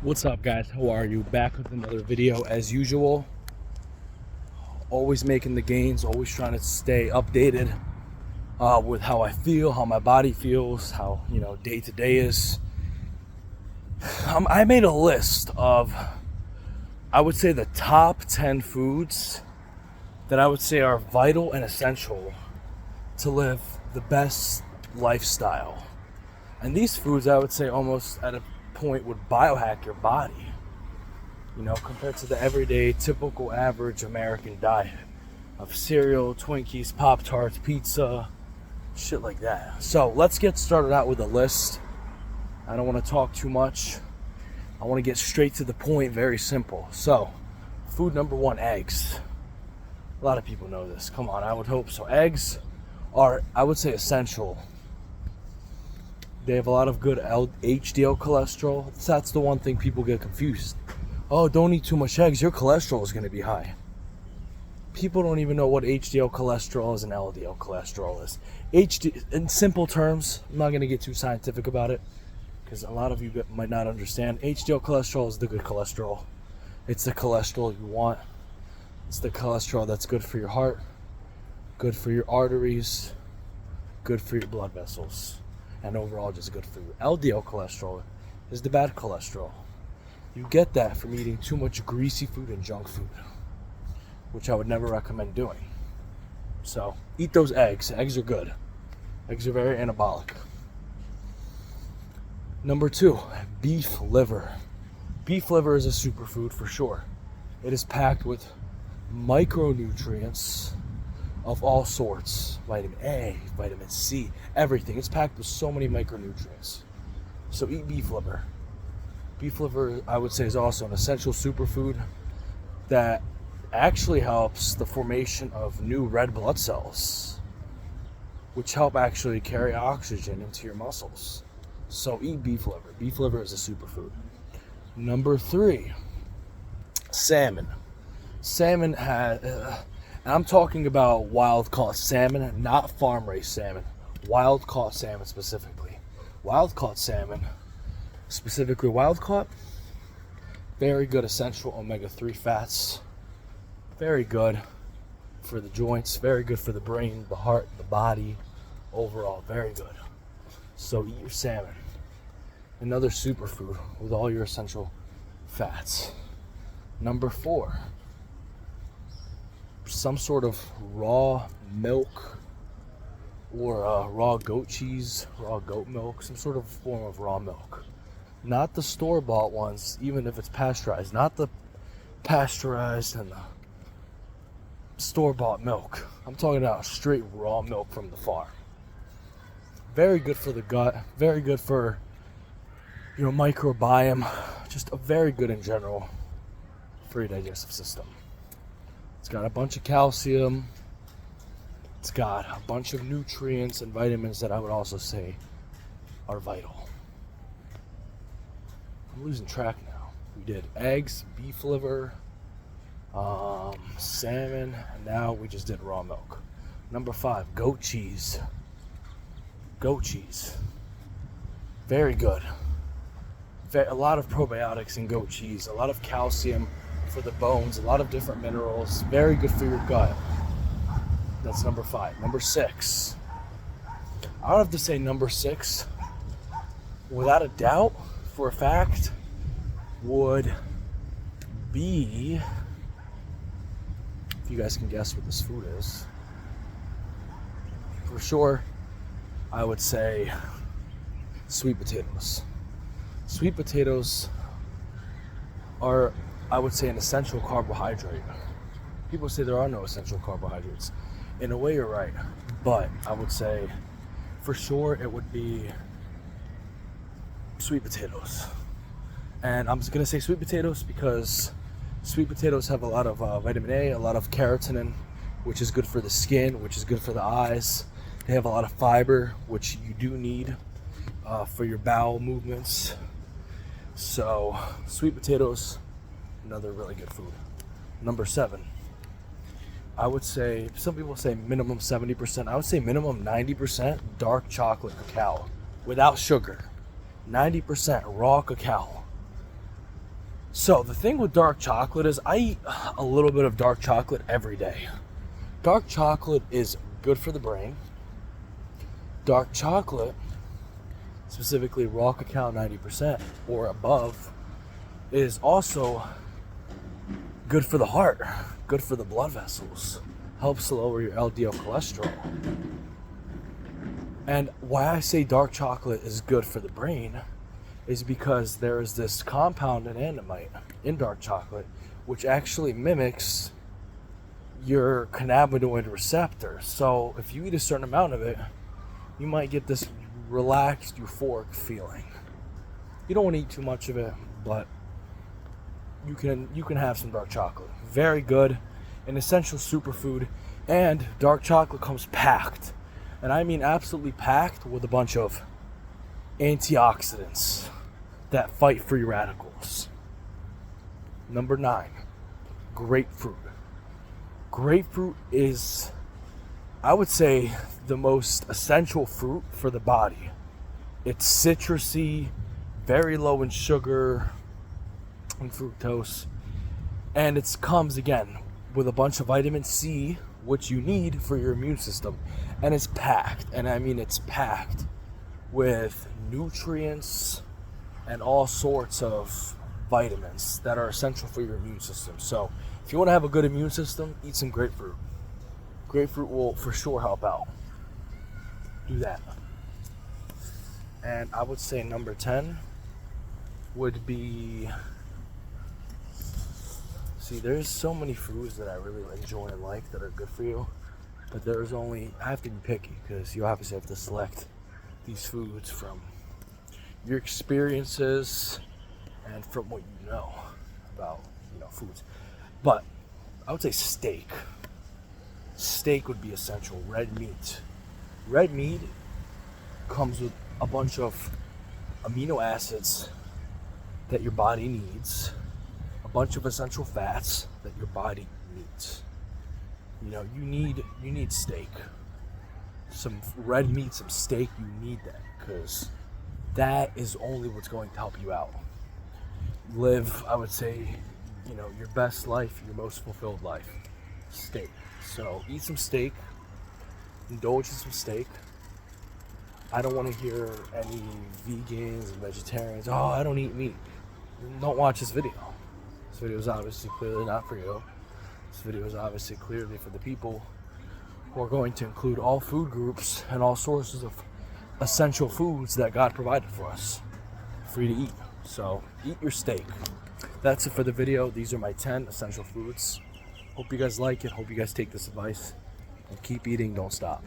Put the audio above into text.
What's up, guys? How are you? Back with another video as usual. Always making the gains, always trying to stay updated with how I feel, how my body feels, how day to day is. I made a list of, I would say, the top 10 foods that I would say are vital and essential to live the best lifestyle. And these foods, I would say, almost at a point would biohack your body, compared to the everyday, typical, average American diet of cereal, Twinkies, Pop-Tarts, pizza, shit like that. So let's get started out with a list. I don't want to talk too much. I want to get straight to the point, very simple. So, food number one, eggs. A lot of people know this. Come on, I would hope so. Eggs are, I would say, essential. They have a lot of good HDL cholesterol. That's the one thing people get confused. Oh, don't eat too much eggs. Your cholesterol is going to be high. People don't even know what HDL cholesterol is and LDL cholesterol is. In simple terms, I'm not going to get too scientific about it because a lot of you might not understand. HDL cholesterol is the good cholesterol. It's the cholesterol you want. It's the cholesterol that's good for your heart, good for your arteries, good for your blood vessels, and overall just good for you. LDL cholesterol is the bad cholesterol. You get that from eating too much greasy food and junk food, which I would never recommend doing. So eat those eggs. Eggs are good. Eggs are very anabolic. Number two, beef liver. Beef liver is a superfood for sure. It is packed with micronutrients of all sorts. Vitamin A, vitamin C, everything. It's packed with so many micronutrients. So eat beef liver. Beef liver, I would say, is also an essential superfood that actually helps the formation of new red blood cells, which help actually carry oxygen into your muscles. So eat beef liver. Beef liver is a superfood. Number three, salmon. Salmon has, and I'm talking about wild-caught salmon, not farm-raised salmon. Wild-caught salmon specifically. Wild-caught salmon, specifically wild-caught, very good essential omega-3 fats. Very good for the joints, very good for the brain, the heart, the body, overall, very good. So eat your salmon. Another superfood with all your essential fats. Number four, some sort of raw milk or raw goat cheese, raw goat milk, some sort of form of raw milk. Not the store-bought ones, even if it's pasteurized. Not the pasteurized and the store-bought milk. I'm talking about straight raw milk from the farm. Very good for the gut, very good for your microbiome, just a very good in general for your digestive system. It's got a bunch of calcium. It's got a bunch of nutrients and vitamins that I would also say are vital. I'm losing track now. We did eggs, beef liver, salmon, and now we just did raw milk. Number five, goat cheese. Goat cheese. Very good. A lot of probiotics in goat cheese, a lot of calcium for the bones, a lot of different minerals. Very good for your gut. That's number five. Number six. I would have to say number six, without a doubt, for a fact, would be, if you guys can guess what this food is, for sure, I would say sweet potatoes. Sweet potatoes are, I would say, an essential carbohydrate. People say there are no essential carbohydrates. In a way, you're right, but I would say for sure it would be sweet potatoes. And I'm just going to say sweet potatoes because sweet potatoes have a lot of vitamin A, a lot of carotene, which is good for the skin, which is good for the eyes. They have a lot of fiber, which you do need for your bowel movements. So sweet potatoes, another really good food. Number seven, I would say, some people say minimum 70%. I would say minimum 90% dark chocolate cacao without sugar. 90% raw cacao. So the thing with dark chocolate is I eat a little bit of dark chocolate every day. Dark chocolate is good for the brain. Dark chocolate, specifically raw cacao 90% or above, is also good for the heart, good for the blood vessels, helps lower your LDL cholesterol. And why I say dark chocolate is good for the brain is because there is this compound in anandamide in dark chocolate which actually mimics your cannabinoid receptor. So if you eat a certain amount of it, you might get this relaxed, euphoric feeling. You don't want to eat too much of it, but you can have some dark chocolate. Very good, an essential superfood, and dark chocolate comes packed, and I mean absolutely packed, with a bunch of antioxidants that fight free radicals. Number 9, grapefruit. Grapefruit is, I would say, the most essential fruit for the body. It's citrusy, very low in sugar and fructose, and it comes again with a bunch of vitamin C, which you need for your immune system, and it's packed, and I mean it's packed with nutrients and all sorts of vitamins that are essential for your immune system. So if you want to have a good immune system, eat some grapefruit. Grapefruit will for sure help out. Do that. And I would say number 10 would be, see, there's so many foods that I really enjoy and like that are good for you, but there's only, I have to be picky because you obviously have to select these foods from your experiences and from what you know about, foods. But I would say steak. Steak would be essential. Red meat. Red meat comes with a bunch of amino acids that your body needs, a bunch of essential fats that your body needs. You need steak. Some red meat, some steak, you need that, because that is only what's going to help you out. Live, I would say, your best life, your most fulfilled life. Steak. So eat some steak, indulge in some steak. I don't want to hear any vegans and vegetarians, oh, I don't eat meat. Don't watch this video. This video is obviously clearly not for you. This video is obviously clearly for the people who are going to include all food groups and all sources of essential foods that God provided for us, free to eat. So eat your steak. That's it for the video. These are my 10 essential foods. Hope you guys like it. Hope you guys take this advice and keep eating. Don't stop.